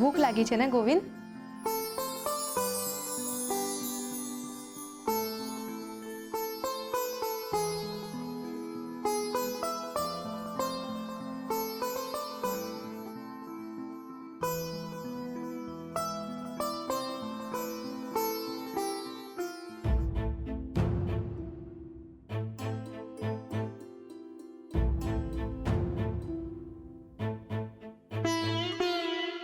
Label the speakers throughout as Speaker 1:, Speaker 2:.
Speaker 1: ભૂખ લાગી છે ને ગોવિંદ?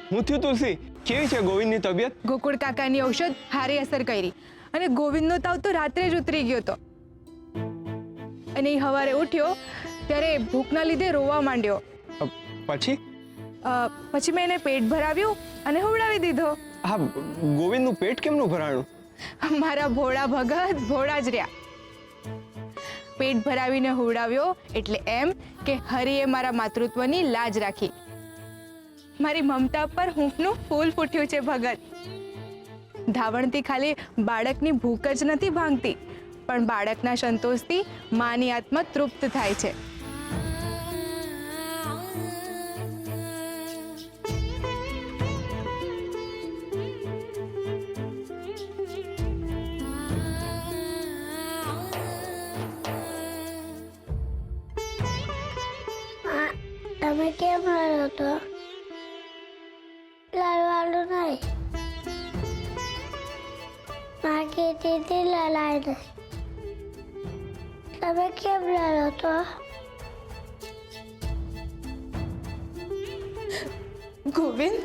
Speaker 2: હું થયું તુલસી? કેવી છે ગોવિંદની તબિયત?
Speaker 1: ગોકુળ કાકાની ઔષધ હારી અસર કરી અને ગોવિંદનો તાવ તો રાત્રે જ ઉતરી ગયો હતો. અને એ સવારે ઉઠ્યો ત્યારે ભૂખના લીધે રોવા માંડ્યો.
Speaker 2: પછી?
Speaker 1: પછી મેં એને પેટ ભરાવ્યું અને હુવડાવી દીધો.
Speaker 2: હા, ગોવિંદનું પેટ કેમનું ભરાણું?
Speaker 1: મારા ભોળા ભગત ભોળા જ રહ્યા. પેટ ભરાવીને હુવડાવ્યો એટલે એમ કે હરિએ મારા માતૃત્વની લાજ રાખી. મારી મમતા પર હૂંફનું ફૂલ ફૂટ્યું છે ભગત. ધાવણથી ખાલી બાળકની ભૂખ જ નથી ભાંગતી, પણ બાળકના સંતોષથી માની આત્મા તૃપ્ત થાય છે.
Speaker 3: તમે કેમ રહ્યો તો? લડવાનું નહીં. માગી દીદી લડાઈ નહીં. તમે કેમ રહ્યો તો?
Speaker 1: ગોવિંદ,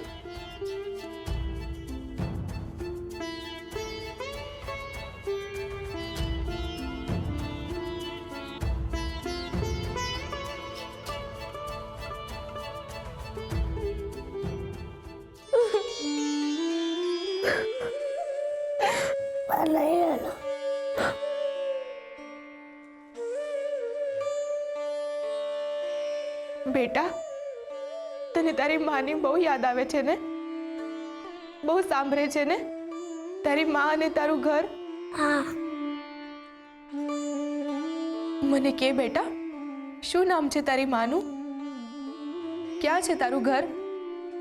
Speaker 1: બેટા, તને તારી માની બહુ યાદ આવે છે ને? બહુ સાંભળે છે ને તારી માં અને તારું ઘર?
Speaker 3: હા.
Speaker 1: મને કે બેટા, શું નામ છે તારી માનું? ક્યાં છે તારું ઘર?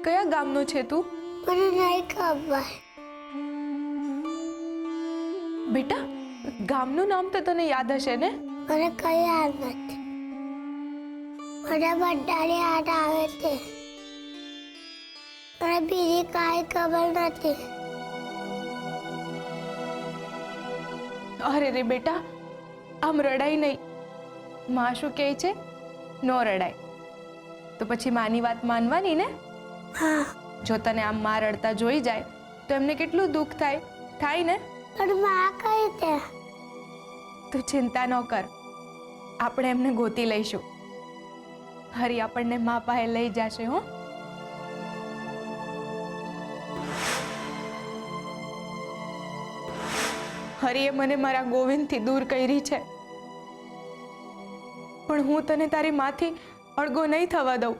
Speaker 1: કયા ગામનો છે તું?
Speaker 3: મને નહીં ખબર.
Speaker 1: બેટા, ગામનું નામ તો તને યાદ હશે ને?
Speaker 3: મને કઈ યાદ નથી. મને બધાની યાદ આવે છે. મને બીજી કાંઈ ખબર નથી.
Speaker 1: અરે રે બેટા, આમ રડાય નહીં. માં શું કહે છે? નો રડાય. તો પછી માની વાત માનવાની ને?
Speaker 3: હા.
Speaker 1: જો તને આમ માં રડતા જોઈ જાય તો એમને કેટલું દુઃખ થાય? થાય ને?
Speaker 3: પણ માં કઈ છે?
Speaker 1: તું ચિંતા ન કર, આપણે એમને ગોતી લઈશું. હરી આપણને માં પાસે લઈ જશે. હો, હરીએ મને મારા ગોવિંદથી દૂર કરી છે, પણ હું તને તારી માથી અળગો નહીં થવા દઉં.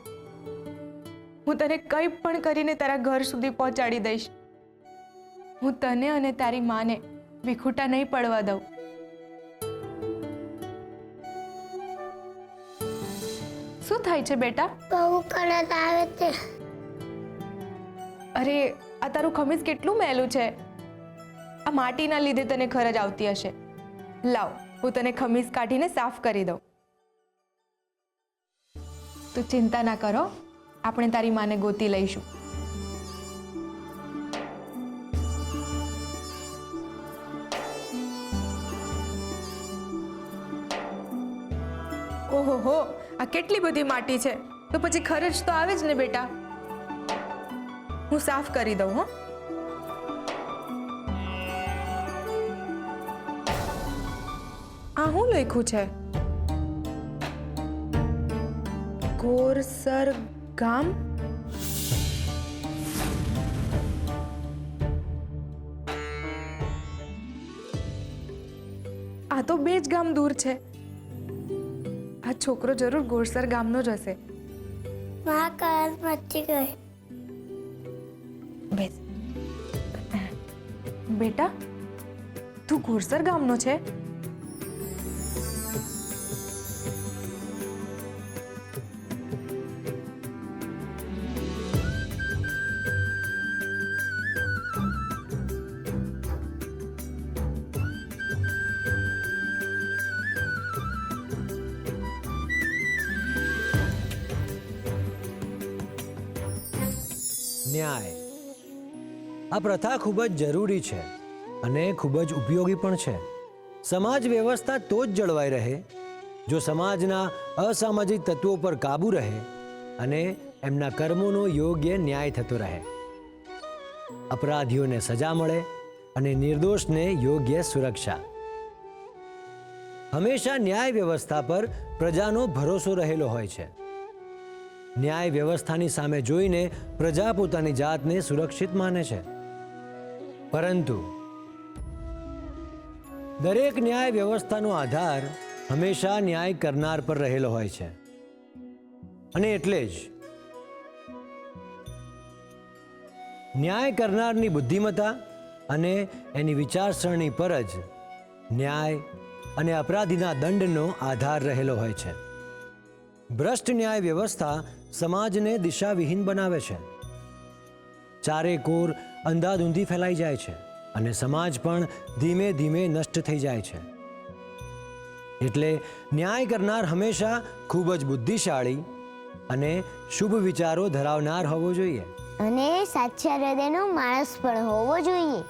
Speaker 1: હું તને કંઈ પણ કરીને તારા ઘર સુધી પહોંચાડી દઈશ. હું તને અને તારી માને વિખૂટા નહીં પડવા દઉં. શું થાય છે બેટા?
Speaker 3: બહુ કળત આવે છે.
Speaker 1: અરે, આ તારું ખમીસ કેટલું મેલું છે. આ માટીના લીધે તને ખરજ આવતી હશે. લાવ, હું તને ખમીસ કાઢીને સાફ કરી દઉં. તું ચિંતા ના કરો, આપણે તારી માને ગોતી લઈશું. ઓહો હો, આ કેટલી બધી માટી છે, તો પછી ખરજ તો આવે જ ને બેટા. હું સાફ કરી દઉં. હો, આ હું લખ્યું છે? ગોરસર ગામ. આ તો બે જ ગામ દૂર છે. આ છોકરો જરૂર ગોરસર ગામનો જ હશે.
Speaker 3: માં કળત મચી ગઈ.
Speaker 1: બેસ બેટા, તું ગોરસર ગામનો છે?
Speaker 4: ન્યાય. આ પ્રથા ખૂબ જ જરૂરી છે અને ખૂબ જ ઉપયોગી પણ છે. સમાજ વ્યવસ્થા તો જ જળવાઈ રહે જો સમાજના અસામાજિક તત્વો પર કાબૂ રહે અને એમના કર્મોનો યોગ્ય ન્યાય થતો રહે. અપરાધીઓને સજા મળે અને નિર્દોષને યોગ્ય સુરક્ષા. હંમેશા ન્યાય વ્યવસ્થા પર પ્રજાનો ભરોસો રહેલો હોય છે. ન્યાય વ્યવસ્થાની સામે જોઈને પ્રજા પોતાની જાતને સુરક્ષિત માને છે. પરંતુ દરેક ન્યાય વ્યવસ્થાનો આધાર હંમેશા ન્યાય કરનાર પર રહેલો હોય છે અને એટલે જ ન્યાય કરનારની બુદ્ધિમત્તા અને એની વિચારસરણી પર જ ન્યાય અને અપરાધીના દંડનો આધાર રહેલો હોય છે. ભ્રષ્ટ ન્યાય વ્યવસ્થા સમાજને દિશાવિહીન બનાવે છે. ચારેકોર અંધાધૂંધી ફેલાઈ જાય છે અને સમાજ પણ ધીમે ધીમે નષ્ટ થઈ જાય છે. એટલે ન્યાય કરનાર હંમેશા ખૂબ જ બુદ્ધિશાળી અને શુભ વિચારો ધરાવનાર હોવો જોઈએ
Speaker 3: અને સાચા હૃદયનો માણસ પણ હોવો જોઈએ.